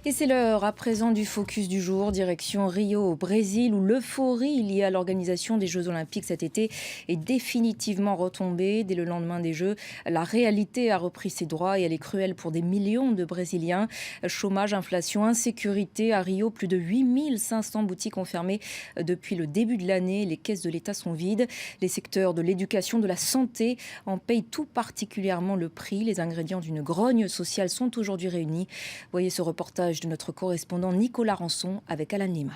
Et c'est l'heure à présent du focus du jour, direction Rio au Brésil, où l'euphorie liée à l'organisation des Jeux Olympiques cet été est définitivement retombée. Dès le lendemain des Jeux, la réalité a repris ses droits et elle est cruelle pour des millions de Brésiliens. Chômage, inflation, insécurité. À Rio, plus de 8500 boutiques ont fermé depuis le début de l'année. Les caisses de l'État sont vides. Les secteurs de l'éducation, de la santé en payent tout particulièrement le prix. Les ingrédients d'une grogne sociale sont aujourd'hui réunis. Voyez ce reportage de notre correspondant Nicolas Rançon avec Alan Lima.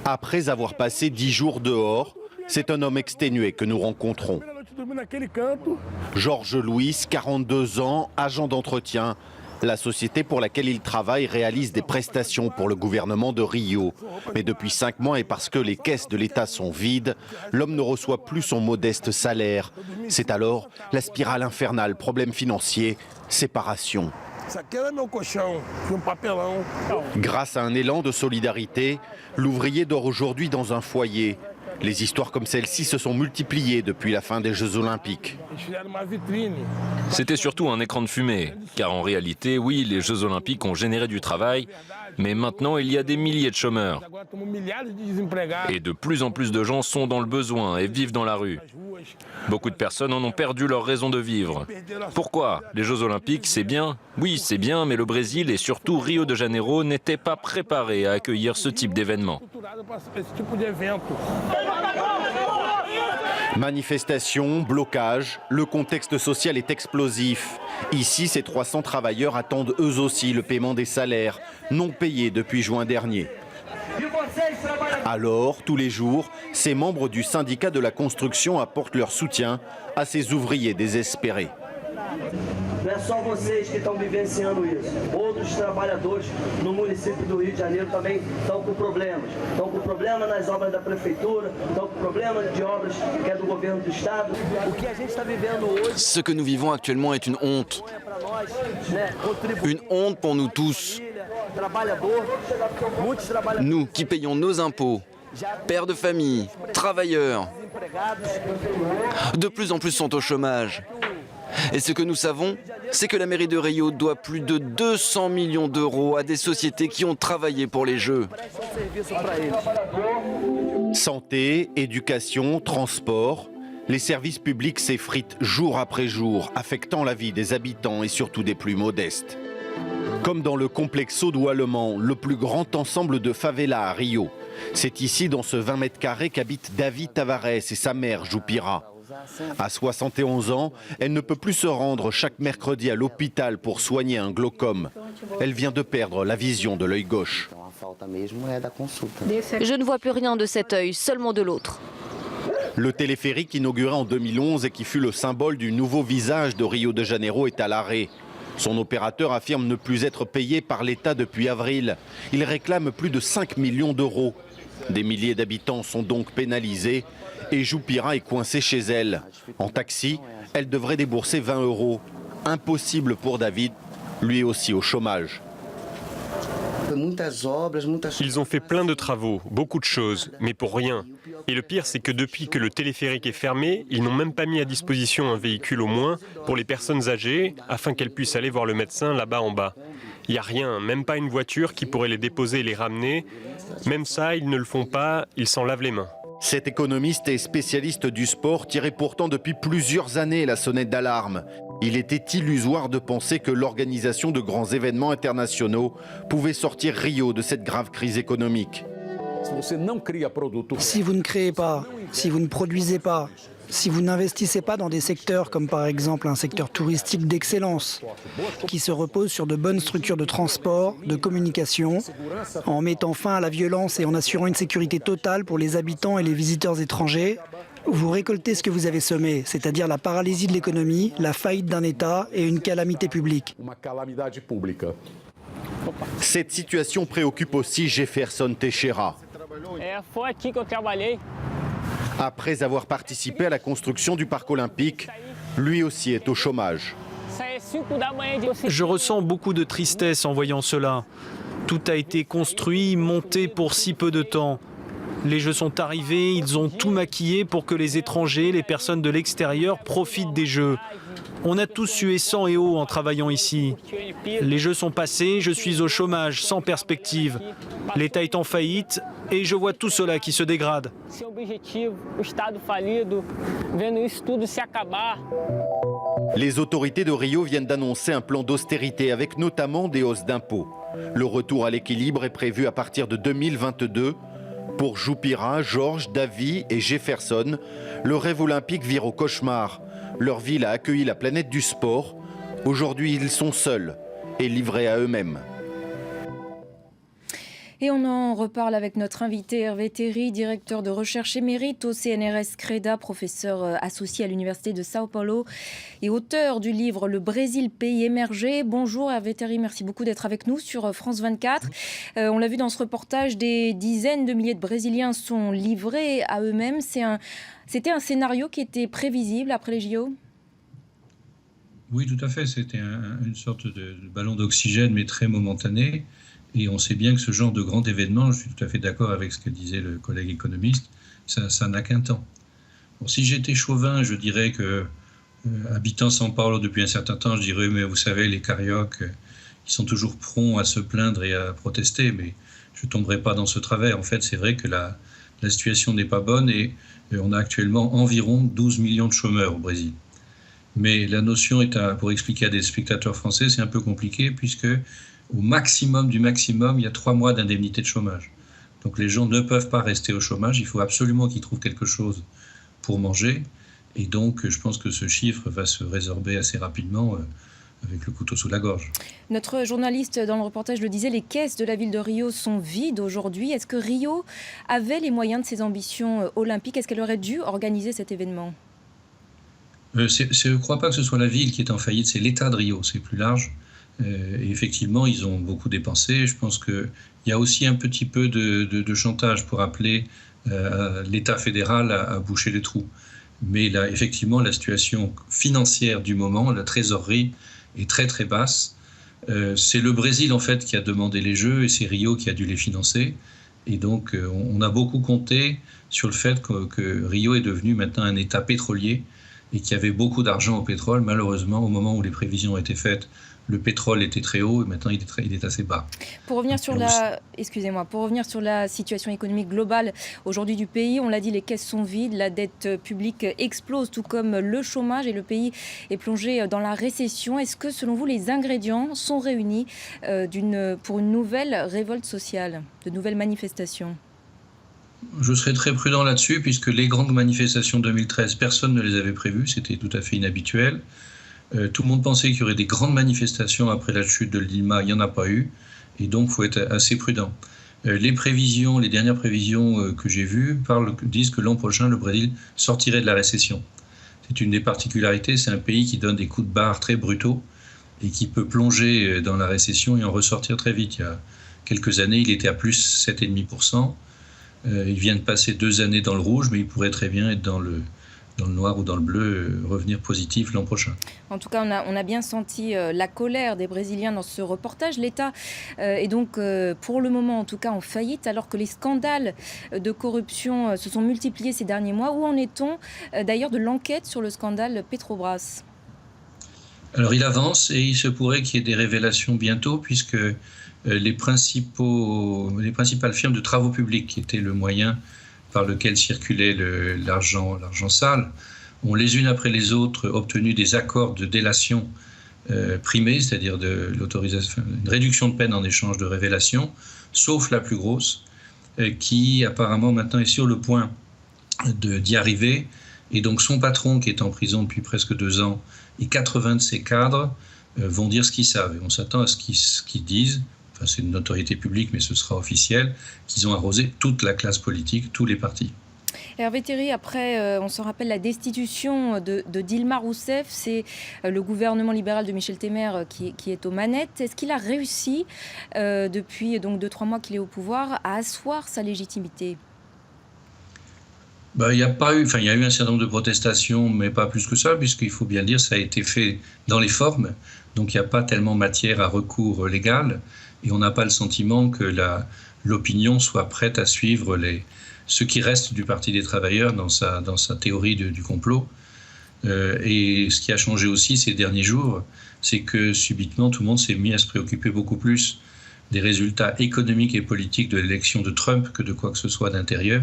Après avoir passé 10 jours dehors, c'est un homme exténué que nous rencontrons. Georges Louis, 42 ans, agent d'entretien. La société pour laquelle il travaille réalise des prestations pour le gouvernement de Rio. Mais depuis 5 mois et parce que les caisses de l'État sont vides, l'homme ne reçoit plus son modeste salaire. C'est alors la spirale infernale, problème financier, séparation. Grâce à un élan de solidarité, l'ouvrier dort aujourd'hui dans un foyer. Les histoires comme celle-ci se sont multipliées depuis la fin des Jeux Olympiques. C'était surtout un écran de fumée, car en réalité, oui, les Jeux Olympiques ont généré du travail, mais maintenant il y a des milliers de chômeurs. Et de plus en plus de gens sont dans le besoin et vivent dans la rue. Beaucoup de personnes en ont perdu leur raison de vivre. Pourquoi? Les Jeux Olympiques, c'est bien? Oui, c'est bien, mais le Brésil et surtout Rio de Janeiro n'étaient pas préparés à accueillir ce type d'événement. Manifestations, blocages, le contexte social est explosif. Ici, ces 300 travailleurs attendent eux aussi le paiement des salaires, non payés depuis juin dernier. Alors, tous les jours, ces membres du syndicat de la construction apportent leur soutien à ces ouvriers désespérés. Não é só vocês que estão vivenciando isso. Outros trabalhadores no município do Rio de Janeiro também estão com problemas. Estão com problema nas obras da prefeitura, estão com problema de obras que é do governo do estado. O que a gente está vivendo hoje... Ce que nous vivons actuellement est une honte. Une honte pour nous tous. Nous qui payons nos impôts, pères de famille, travailleurs, de plus en plus sont au chômage. Et ce que nous savons, c'est que la mairie de Rio doit plus de 200 millions d'euros à des sociétés qui ont travaillé pour les Jeux. Santé, éducation, transport, les services publics s'effritent jour après jour, affectant la vie des habitants et surtout des plus modestes. Comme dans le Complexo do Alemão, le plus grand ensemble de favelas à Rio. C'est ici, dans ce 20 mètres carrés, qu'habitent David Tavares et sa mère Jupira. À 71 ans, elle ne peut plus se rendre chaque mercredi à l'hôpital pour soigner un glaucome. Elle vient de perdre la vision de l'œil gauche. Je ne vois plus rien de cet œil, seulement de l'autre. Le téléphérique inauguré en 2011 et qui fut le symbole du nouveau visage de Rio de Janeiro est à l'arrêt. Son opérateur affirme ne plus être payé par l'État depuis avril. Il réclame plus de 5 millions d'euros. Des milliers d'habitants sont donc pénalisés et Jupira est coincée chez elle. En taxi, elle devrait débourser 20 euros. Impossible pour David, lui aussi au chômage. Ils ont fait plein de travaux, beaucoup de choses, mais pour rien. Et le pire, c'est que depuis que le téléphérique est fermé, ils n'ont même pas mis à disposition un véhicule au moins pour les personnes âgées, afin qu'elles puissent aller voir le médecin là-bas en bas. Il n'y a rien, même pas une voiture qui pourrait les déposer et les ramener. Même ça, ils ne le font pas, ils s'en lavent les mains. Cet économiste et spécialiste du sport tirait pourtant depuis plusieurs années la sonnette d'alarme. Il était illusoire de penser que l'organisation de grands événements internationaux pouvait sortir Rio de cette grave crise économique. Si vous ne créez pas, si vous ne produisez pas, si vous n'investissez pas dans des secteurs comme par exemple un secteur touristique d'excellence, qui se repose sur de bonnes structures de transport, de communication, en mettant fin à la violence et en assurant une sécurité totale pour les habitants et les visiteurs étrangers, vous récoltez ce que vous avez semé, c'est-à-dire la paralysie de l'économie, la faillite d'un État et une calamité publique. Cette situation préoccupe aussi Jefferson Teixeira. Après avoir participé à la construction du parc olympique, lui aussi est au chômage. Je ressens beaucoup de tristesse en voyant cela. Tout a été construit, monté pour si peu de temps. Les Jeux sont arrivés, ils ont tout maquillé pour que les étrangers, les personnes de l'extérieur profitent des Jeux. On a tous sué sang et eau en travaillant ici. Les jeux sont passés, je suis au chômage, sans perspective. L'État est en faillite et je vois tout cela qui se dégrade. Les autorités de Rio viennent d'annoncer un plan d'austérité avec notamment des hausses d'impôts. Le retour à l'équilibre est prévu à partir de 2022. Pour Jupira, Georges, Davy et Jefferson, le rêve olympique vire au cauchemar. Leur ville a accueilli la planète du sport. Aujourd'hui, ils sont seuls et livrés à eux-mêmes. Et on en reparle avec notre invité Hervé Théry, directeur de recherche émérite au CNRS CREDA, professeur associé à l'Université de Sao Paulo et auteur du livre Le Brésil, pays émergé. Bonjour Hervé Théry, merci beaucoup d'être avec nous sur France 24. On l'a vu dans ce reportage, des dizaines de milliers de Brésiliens sont livrés à eux-mêmes. C'était un scénario qui était prévisible après les JO ? Oui, tout à fait. C'était une sorte de ballon d'oxygène, mais très momentané. Et on sait bien que ce genre de grand événement, je suis tout à fait d'accord avec ce que disait le collègue économiste, ça n'a qu'un temps. Bon, si j'étais chauvin, je dirais que, habitant São Paulo depuis un certain temps, je dirais, mais vous savez, les cariocas, ils sont toujours prompts à se plaindre et à protester, mais je ne tomberai pas dans ce travers. En fait, c'est vrai que la situation n'est pas bonne et on a actuellement environ 12 millions de chômeurs au Brésil. Mais la notion est, pour expliquer à des spectateurs français, c'est un peu compliqué puisque au maximum du maximum, il y a 3 mois d'indemnité de chômage. Donc les gens ne peuvent pas rester au chômage, il faut absolument qu'ils trouvent quelque chose pour manger. Et donc je pense que ce chiffre va se résorber assez rapidement avec le couteau sous la gorge. Notre journaliste dans le reportage le disait, les caisses de la ville de Rio sont vides aujourd'hui. Est-ce que Rio avait les moyens de ses ambitions olympiques ? Est-ce qu'elle aurait dû organiser cet événement ? Je ne crois pas que ce soit la ville qui est en faillite, c'est l'État de Rio, c'est plus large. Et effectivement, ils ont beaucoup dépensé. Je pense qu'il y a aussi un petit peu de chantage pour appeler l'État fédéral à boucher les trous. Mais là, effectivement, la situation financière du moment, la trésorerie, est très très basse. C'est le Brésil en fait qui a demandé les Jeux et c'est Rio qui a dû les financer. Et donc, on a beaucoup compté sur le fait que Rio est devenu maintenant un État pétrolier et qu'il y avait beaucoup d'argent au pétrole. Malheureusement, au moment où les prévisions ont été faites, le pétrole était très haut et maintenant il est assez bas. Pour revenir sur la situation économique globale aujourd'hui du pays, on l'a dit, les caisses sont vides, la dette publique explose, tout comme le chômage, et le pays est plongé dans la récession. Est-ce que, selon vous, les ingrédients sont réunis pour une nouvelle révolte sociale, de nouvelles manifestations ? Je serais très prudent là-dessus, puisque les grandes manifestations 2013, personne ne les avait prévues, c'était tout à fait inhabituel. Tout le monde pensait qu'il y aurait des grandes manifestations après la chute de Dilma, il n'y en a pas eu, et donc il faut être assez prudent. Les dernières prévisions que j'ai vues disent que l'an prochain, le Brésil sortirait de la récession. C'est une des particularités, c'est un pays qui donne des coups de barre très brutaux et qui peut plonger dans la récession et en ressortir très vite. Il y a quelques années, il était à plus 7,5%. Il vient de passer 2 années dans le rouge, mais il pourrait très bien être dans le noir ou dans le bleu, revenir positif l'an prochain. En tout cas, on a bien senti la colère des Brésiliens dans ce reportage. L'État est donc, pour le moment en tout cas, en faillite, alors que les scandales de corruption se sont multipliés ces derniers mois. Où en est-on d'ailleurs de l'enquête sur le scandale Petrobras ? Alors il avance et il se pourrait qu'il y ait des révélations bientôt, puisque les principales firmes de travaux publics, qui étaient le moyen par lequel circulait l'argent sale, ont les unes après les autres obtenu des accords de délation primés, c'est-à-dire une réduction de peine en échange de révélation, sauf la plus grosse, qui apparemment maintenant est sur le point d'y arriver. Et donc son patron, qui est en prison depuis presque 2 ans, et 80 de ses cadres vont dire ce qu'ils savent. Et on s'attend à ce qu'ils disent. Enfin, c'est une notoriété publique, mais ce sera officiel, qu'ils ont arrosé toute la classe politique, tous les partis. Hervé Théry, après, on se rappelle la destitution de Dilma Rousseff, c'est le gouvernement libéral de Michel Temer qui est aux manettes. Est-ce qu'il a réussi, depuis donc 2-3 mois qu'il est au pouvoir, à asseoir sa légitimité ? Il y a eu un certain nombre de protestations, mais pas plus que ça, puisqu'il faut bien le dire, ça a été fait dans les formes, donc il n'y a pas tellement matière à recours légal, et on n'a pas le sentiment que l'opinion soit prête à suivre ce qui reste du Parti des travailleurs dans sa théorie du complot. Et ce qui a changé aussi ces derniers jours, c'est que subitement tout le monde s'est mis à se préoccuper beaucoup plus des résultats économiques et politiques de l'élection de Trump que de quoi que ce soit d'intérieur.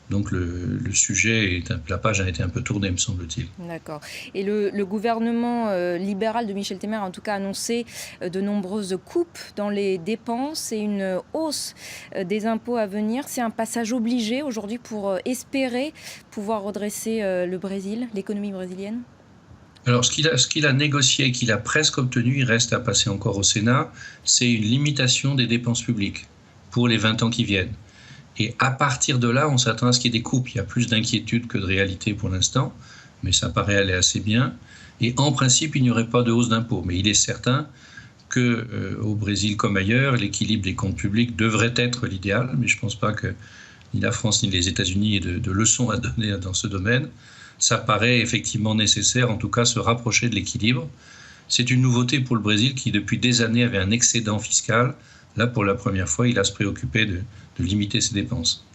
Donc le sujet, la page a été un peu tournée, me semble-t-il. D'accord. Et le gouvernement libéral de Michel Temer a en tout cas annoncé de nombreuses coupes dans les dépenses et une hausse des impôts à venir. C'est un passage obligé aujourd'hui pour espérer pouvoir redresser le Brésil, l'économie brésilienne ? Alors, ce qu'il a négocié et qu'il a presque obtenu, il reste à passer encore au Sénat, c'est une limitation des dépenses publiques pour les 20 ans qui viennent. Et à partir de là, on s'attend à ce qu'il y ait des coupes. Il y a plus d'inquiétude que de réalité pour l'instant, mais ça paraît aller assez bien. Et en principe, il n'y aurait pas de hausse d'impôts. Mais il est certain qu'au Brésil comme ailleurs, l'équilibre des comptes publics devrait être l'idéal. Mais je ne pense pas que ni la France ni les États-Unis aient de leçons à donner dans ce domaine. Ça paraît effectivement nécessaire, en tout cas, se rapprocher de l'équilibre. C'est une nouveauté pour le Brésil qui, depuis des années, avait un excédent fiscal. Là, pour la première fois, il a se préoccupé de limiter ses dépenses.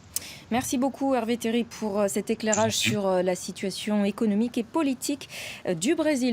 Merci beaucoup Hervé Théry pour cet éclairage sur la situation économique et politique du Brésil.